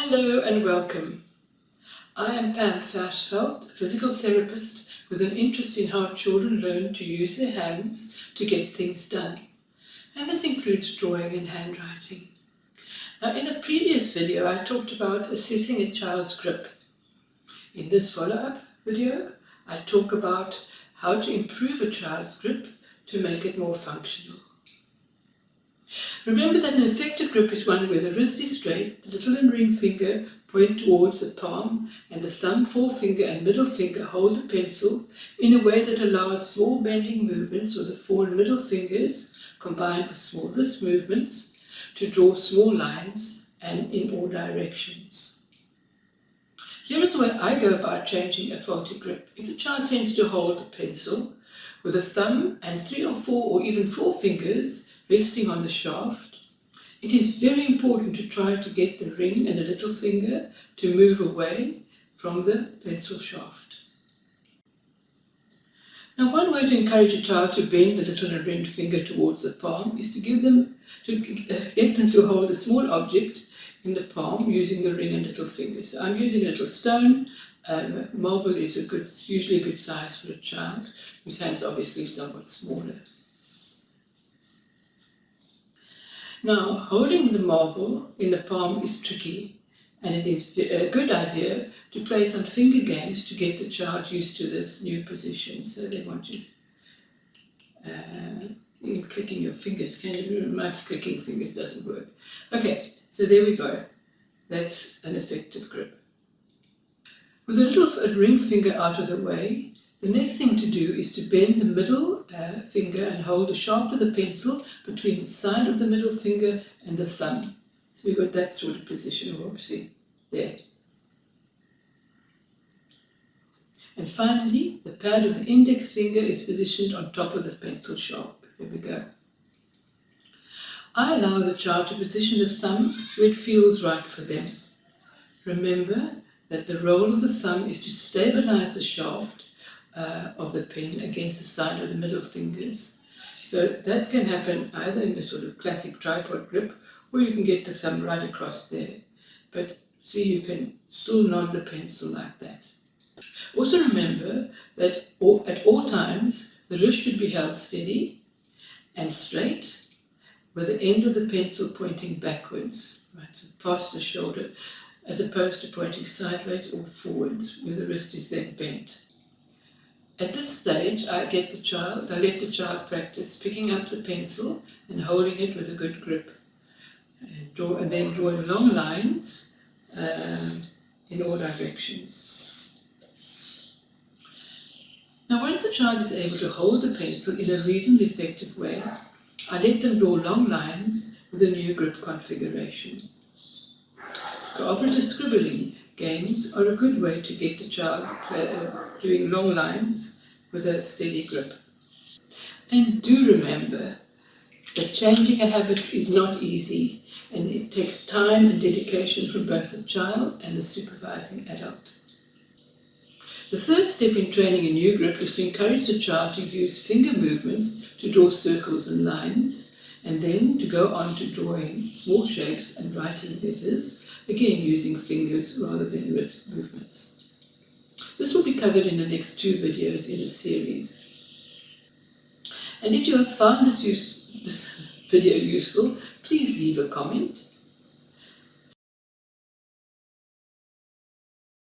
Hello and welcome. I am Pam Fashveld, physical therapist with an interest in how children learn to use their hands to get things done. And this includes drawing and handwriting. Now, in a previous video, I talked about assessing a child's grip. In this follow-up video, I talk about how to improve a child's grip to make it more functional. Remember that an effective grip is one where the wrist is straight, the little and ring finger point towards the palm, and the thumb, forefinger and middle finger hold the pencil in a way that allows small bending movements of the fore and middle fingers combined with small wrist movements to draw small lines and in all directions. Here is the way I go about changing a faulty grip. If the child tends to hold the pencil with a thumb and 3 or 4 or even 4 fingers resting on the shaft, it is very important to try to get the ring and the little finger to move away from the pencil shaft. Now, one way to encourage a child to bend the little and ring finger towards the palm is to get them to hold a small object in the palm using the ring and little finger. So I'm using a little stone. Marble is usually a good size for a child whose hands are obviously somewhat smaller. Now, holding the marble in the palm is tricky, and it is a good idea to play some finger games to get the child used to this new position. So they want you clicking your fingers. Can you do much clicking fingers? Doesn't work. Okay, so there we go. That's an effective grip. With a little ring finger out of the way, the next thing to do is to bend the middle finger and hold the shaft of the pencil between the side of the middle finger and the thumb. So we've got that sort of position, obviously, there. And finally, the pad of the index finger is positioned on top of the pencil shaft. Here we go. I allow the child to position the thumb where it feels right for them. Remember that the role of the thumb is to stabilize the shaft of the pen against the side of the middle fingers. So that can happen either in the sort of classic tripod grip, or you can get the thumb right across there. But see, you can still nod the pencil like that. Also remember that at all times, the wrist should be held steady and straight, with the end of the pencil pointing backwards, right, so past the shoulder, as opposed to pointing sideways or forwards, where the wrist is then bent. At this stage, I let the child practice picking up the pencil and holding it with a good grip, and then drawing long lines in all directions. Now, once the child is able to hold the pencil in a reasonably effective way, I let them draw long lines with a new grip configuration. Cooperative scribbling games are a good way to get the child doing long lines with a steady grip. And do remember that changing a habit is not easy, and it takes time and dedication from both the child and the supervising adult. The third step in training a new grip is to encourage the child to use finger movements to draw circles and lines, and then to go on to drawing small shapes and writing letters, again using fingers rather than wrist movements. This will be covered in the next 2 videos in a series. And if you have found this video useful, please leave a comment